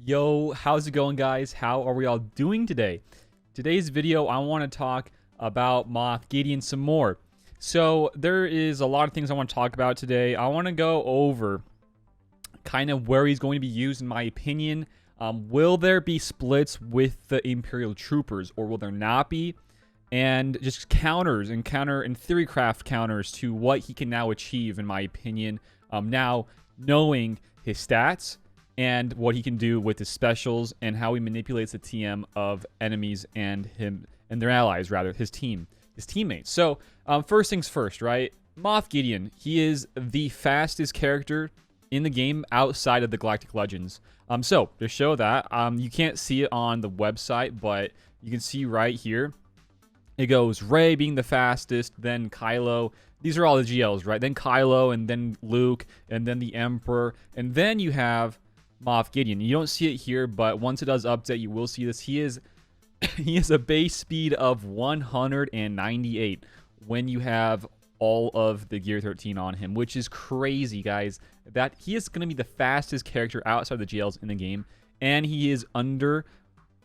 Yo, how's it going, guys? How are we all doing today? Today's video, I want to talk about Moff Gideon some more. So there is a lot of things I want to talk about today. I want to go over kind of where he's going to be used, in my opinion. Will there be splits with the Imperial Troopers, or will there not be? And just counters and theorycraft counters to what he can now achieve, in my opinion. Now knowing his stats and what he can do with his specials and how he manipulates the TM of enemies and him and their allies, rather, his teammates. So first things first, right? Moff Gideon, he is the fastest character in the game outside of the Galactic Legends. So to show that, you can't see it on the website, but you can see right here. It goes Rey being the fastest, then Kylo. These are all the GLs, right? Then Kylo, and then Luke, and then the Emperor, and then you have Moff Gideon. You don't see it here, but once it does update, you will see this. He is he has a base speed of 198 when you have all of the Gear 13 on him, which is crazy, guys. That he is going to be the fastest character outside the GLs in the game, and he is under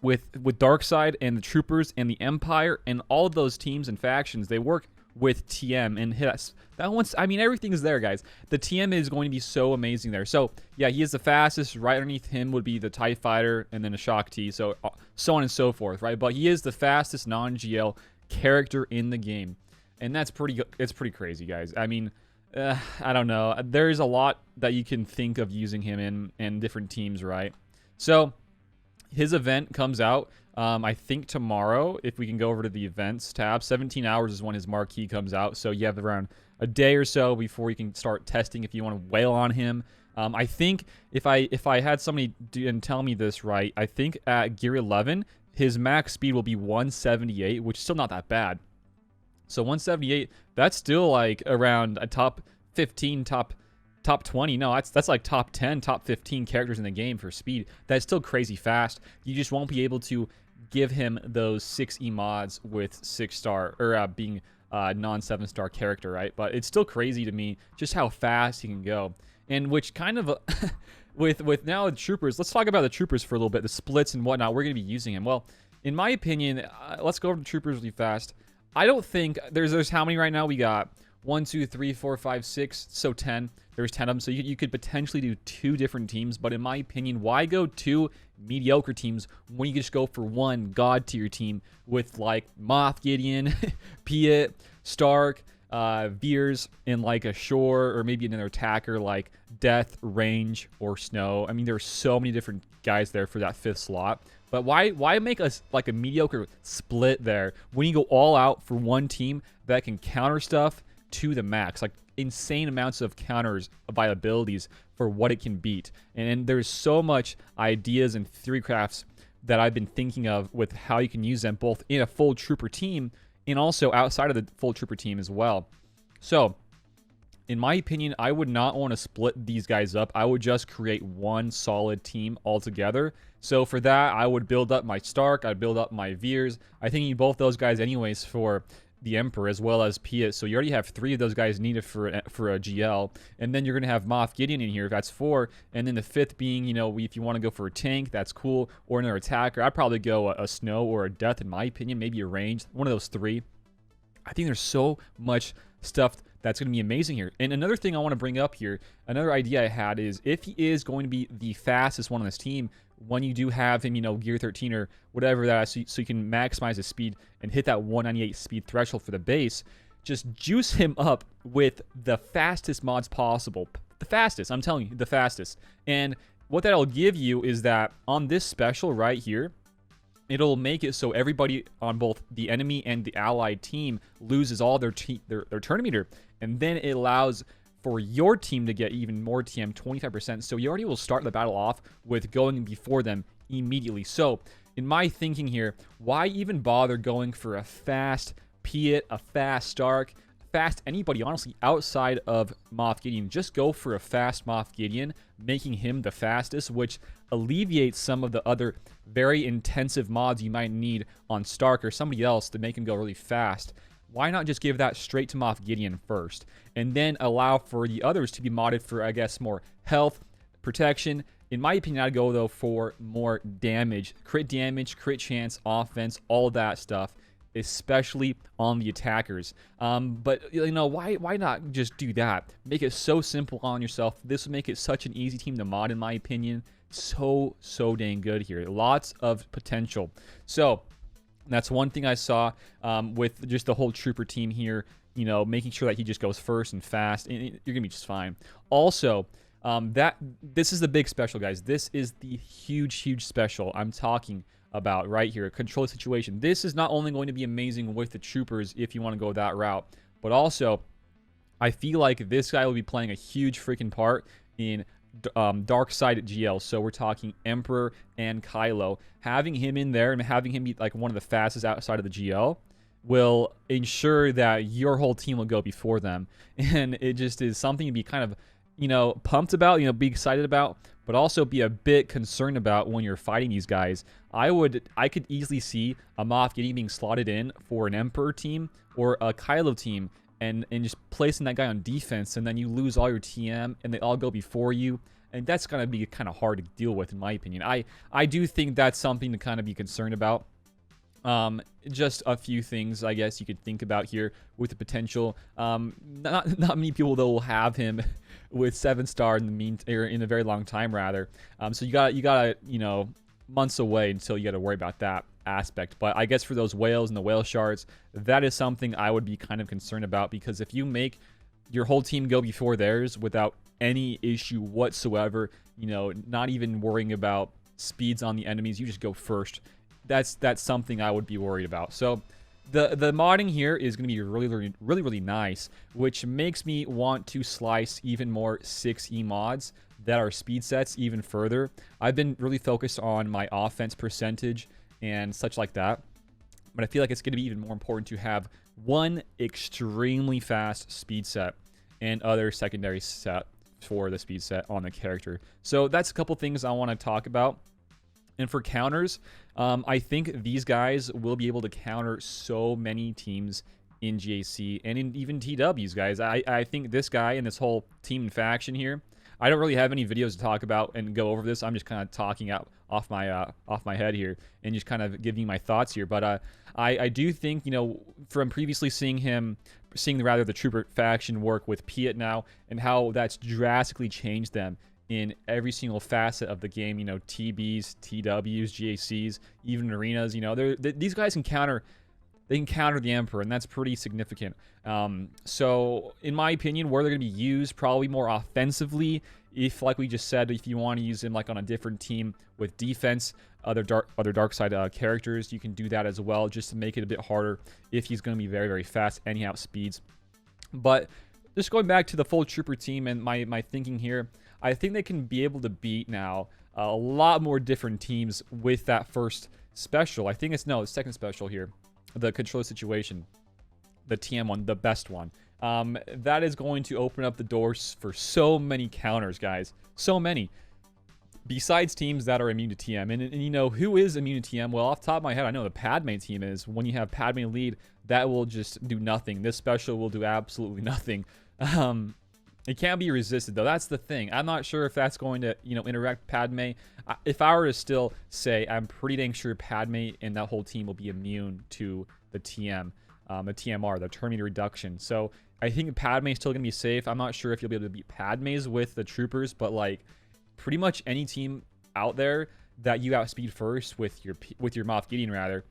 with Darkseid and the Troopers and the Empire and all of those teams and factions. They work with TM and his. That one's, I mean, everything is there, guys. The TM is going to be so amazing there. So yeah, he is the fastest. Right underneath him would be the TIE Fighter and then a Shock T, so on and so forth, right? But he is the fastest non-GL character in the game, and that's it's pretty crazy, guys. I mean, I don't know. There's a lot that you can think of using him in different teams, right? So his event comes out, I think tomorrow, if we can go over to the events tab. 17 hours is when his marquee comes out, so you have around a day or so before you can start testing if you want to whale on him. I think if I had somebody tell me this right, I think at Gear 11, his max speed will be 178, which is still not that bad. So 178, that's still like around a top 15, top 20. No, that's like top 10, top 15 characters in the game for speed. That's still crazy fast. You just won't be able to give him those 6 emods with 6-star or being non 7-star character, right? But it's still crazy to me just how fast he can go. And which kind of with now the Troopers, let's talk about the Troopers for a little bit, the splits and whatnot. We're going to be using him. Well, in my opinion, let's go over the Troopers really fast. I don't think there's how many right now? We got 1, 2, 3, 4, 5, 6, so 10. There's 10 of them, so you could potentially do 2 different teams. But in my opinion, why go 2 mediocre teams when you can just go for 1 god tier team with like Moff Gideon, Piet, Stark, Veers, and like a Shore, or maybe another attacker like Death, Range, or Snow. I mean, there's so many different guys there for that 5th slot. But why make us like a mediocre split there when you go all out for 1 team that can counter stuff to the max, like insane amounts of counters by abilities for what it can beat. And there's so much ideas and theorycrafts that I've been thinking of with how you can use them both in a full trooper team and also outside of the full trooper team as well. So in my opinion, I would not want to split these guys up. I would just create 1 solid team altogether. So for that, I would build up my Stark, I'd build up my Veers. I think you need both those guys anyways for the Emperor as well as Piet. So you already have 3 of those guys needed for a GL. And then you're going to have Moff Gideon in here. That's 4. And then the 5th being, you know, if you want to go for a tank, that's cool. Or another attacker. I'd probably go a Snow or a Death, in my opinion. Maybe a Range. One of those 3. I think there's so much stuff that's going to be amazing here. And another thing I want to bring up here, another idea I had is if he is going to be the fastest one on this team, when you do have him, you know, Gear 13 or whatever that, so you can maximize his speed and hit that 198 speed threshold for the base, just juice him up with the fastest mods possible. The fastest, I'm telling you, the fastest. And what that'll give you is that on this special right here, it'll make it so everybody on both the enemy and the allied team loses all their turn meter, and then it allows for your team to get even more TM, 25%. So you already will start the battle off with going before them immediately. So in my thinking here, why even bother going for a fast Piet, a fast Stark, fast anybody, honestly, outside of Moff Gideon? Just go for a fast Moff Gideon, making him the fastest, which alleviates some of the other very intensive mods you might need on Stark or somebody else to make him go really fast. Why not just give that straight to Moff Gideon first, and then allow for the others to be modded for, I guess, more health, protection, In my opinion, I'd go though for more damage, crit chance, offense, all that stuff, especially on the attackers. But you know, why not just do that? Make it so simple on yourself. This would make it such an easy team to mod, in my opinion. So dang good here. Lots of potential. So that's one thing I saw with just the whole trooper team here. You know, making sure that he just goes first and fast, and you're gonna be just fine. Also, this is the big special, guys. This is the huge special I'm talking about right here. Control situation. This is not only going to be amazing with the troopers if you want to go that route, but also I feel like this guy will be playing a huge freaking part in dark side GL. So we're talking Emperor and Kylo. Having him in there and having him be like one of the fastest outside of the GL will ensure that your whole team will go before them, and it just is something to be kind of, you know, pumped about, you know, be excited about, but also be a bit concerned about when you're fighting these guys. I could easily see a Moff Gideon being slotted in for an Emperor team or a Kylo team, and just placing that guy on defense, and then you lose all your TM and they all go before you, and that's gonna be kind of hard to deal with, in my opinion. I do think that's something to kind of be concerned about. Just a few things I guess you could think about here with the potential. Not many people though will have him with 7-star in a very long time rather. So you gotta you know, months away until you gotta worry about that aspect. But I guess for those whales and the whale shards, that is something I would be kind of concerned about, because if you make your whole team go before theirs without any issue whatsoever, you know, not even worrying about speeds on the enemies, you just go first. That's something I would be worried about. So the modding here is going to be really nice, which makes me want to slice even more 6E mods that are speed sets even further. I've been really focused on my offense percentage and such like that, but I feel like it's going to be even more important to have one extremely fast speed set and other secondary set for the speed set on the character. So that's a couple things I want to talk about. And for counters, I think these guys will be able to counter so many teams in GAC and in even TWs, guys. I think this guy and this whole team and faction here, I don't really have any videos to talk about and go over this. I'm just kind of talking out off my head here and just kind of giving you my thoughts here. But I do think, you know, from previously seeing the trooper faction work with Piet now, and how that's drastically changed them in every single facet of the game, you know, TBs, TWs, GACs, even arenas, you know, these guys can counter the Emperor, and that's pretty significant. So in my opinion, where they're going to be used probably more offensively, if, like we just said, if you want to use them like on a different team with defense, other dark side characters, you can do that as well, just to make it a bit harder if he's going to be very fast and he outspeeds. But just going back to the full trooper team and my thinking here, I think they can be able to beat now a lot more different teams with that first special. I think it's the second special here, the control situation, the TM one, the best one. That is going to open up the doors for so many counters, guys. So many. Besides teams that are immune to TM. And you know, who is immune to TM? Well, off the top of my head, I know the Padme team is. When you have Padme lead, that will just do nothing. This special will do absolutely nothing. It can't be resisted, though. That's the thing. I'm not sure if that's going to, you know, interact with Padme. If I were to still say, I'm pretty dang sure Padme and that whole team will be immune to the TM, the TMR, the turn meter reduction. So I think Padme is still going to be safe. I'm not sure if you'll be able to beat Padmes with the troopers, but like pretty much any team out there that you outspeed first with your Moff Gideon, rather,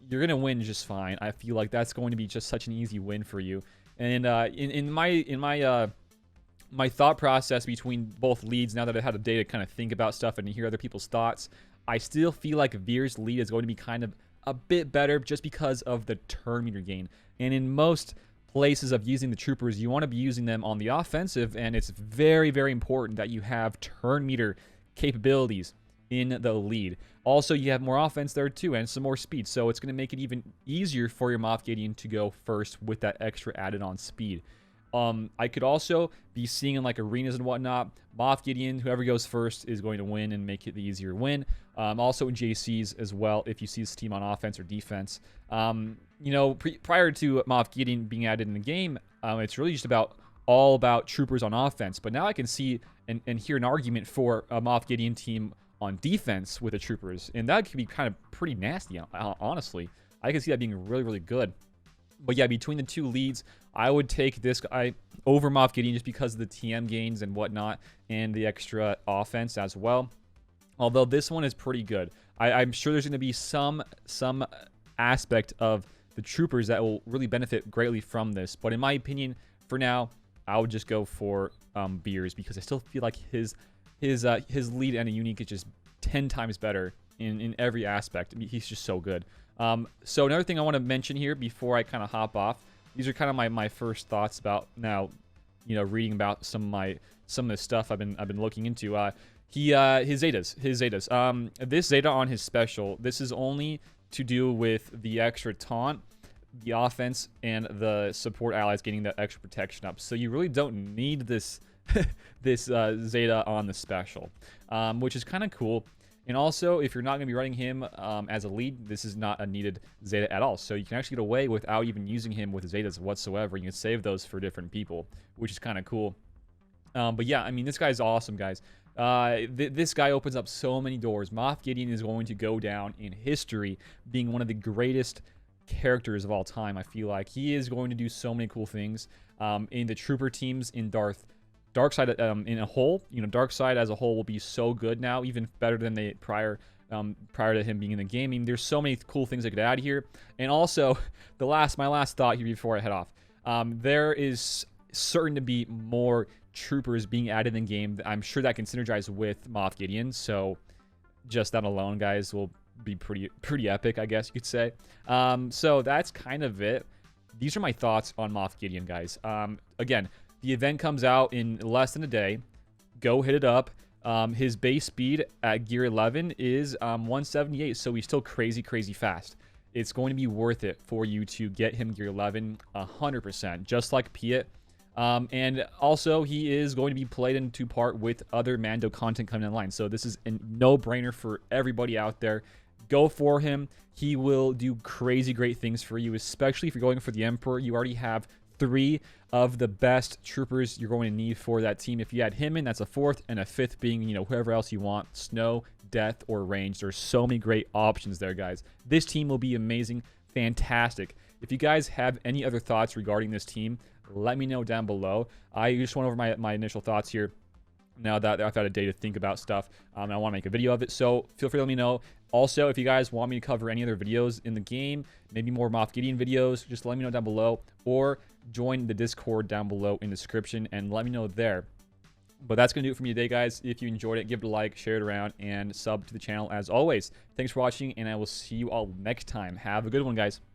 you're going to win just fine. I feel like that's going to be just such an easy win for you. And in my thought process between both leads, now that I had a day to kind of think about stuff and hear other people's thoughts, I still feel like Veer's lead is going to be kind of a bit better just because of the turn meter gain. And in most places of using the troopers, you want to be using them on the offensive, and it's very important that you have turn meter capabilities in the lead. Also, you have more offense there too, and some more speed, so it's going to make it even easier for your Moff Gideon to go first with that extra added on speed. I could also be seeing in like arenas and whatnot, Moff Gideon, whoever goes first is going to win and make it the easier win. Also in JCs as well, if you see this team on offense or defense. You know, prior to Moff Gideon being added in the game, it's really just all about troopers on offense. But now I can see and hear an argument for a Moff Gideon team on defense with the troopers, and that could be kind of pretty nasty, honestly. I can see that being really, really good. But yeah, between the two leads, I would take this guy over Moff Gideon just because of the TM gains and whatnot, and the extra offense as well. Although this one is pretty good. I'm sure there's going to be some aspect of the troopers that will really benefit greatly from this. But in my opinion, for now, I would just go for Beers, because I still feel like his lead and a unique is just 10 times better in every aspect. I mean, he's just so good. So another thing I want to mention here before I kind of hop off, these are kind of my first thoughts about now, reading about some of the stuff I've been looking into. His Zetas. This Zeta on his special, this is only to do with the extra taunt, the offense, and the support allies getting that extra protection up. So you really don't need this this Zeta on the special, which is kind of cool. And also, if you're not going to be running him as a lead, this is not a needed Zeta at all. So you can actually get away without even using him with Zetas whatsoever. You can save those for different people, which is kind of cool. But yeah, I mean, this guy's awesome, guys. This guy opens up so many doors. Moff Gideon is going to go down in history being one of the greatest characters of all time. I feel like he is going to do so many cool things in the trooper teams, in Darkside in a whole. Darkside as a whole will be so good now, even better than they prior to him being in the game. I mean, there's so many cool things I could add here. And also, my last thought here before I head off. There is certain to be more troopers being added in game. I'm sure that can synergize with Moff Gideon. So just that alone, guys, will be pretty epic, I guess you could say. So that's kind of it. These are my thoughts on Moff Gideon, guys. Again, the event comes out in less than a day. Go hit it up. His base speed at gear 11 is 178, so he's still crazy fast. It's going to be worth it for you to get him gear 11 100%, just like Piet. And also, he is going to be played into part with other Mando content coming online. So this is a no-brainer for everybody out there. Go for him. He will do crazy great things for you, especially if you're going for the Emperor. You already have 3 of the best troopers you're going to need for that team. If you add him in, that's a 4th, and a 5th being, whoever else you want, Snow, Death, or Range. There's so many great options there, guys. This team will be amazing, fantastic. If you guys have any other thoughts regarding this team, let me know down below. I just went over my initial thoughts here. Now that I've had a day to think about stuff, I want to make a video of it, so feel free to let me know. Also, if you guys want me to cover any other videos in the game, maybe more Moff Gideon videos, just let me know down below, or join the Discord down below in the description and let me know there. But that's going to do it for me today, guys. If you enjoyed it, give it a like, share it around, and sub to the channel as always. Thanks for watching, and I will see you all next time. Have a good one, guys.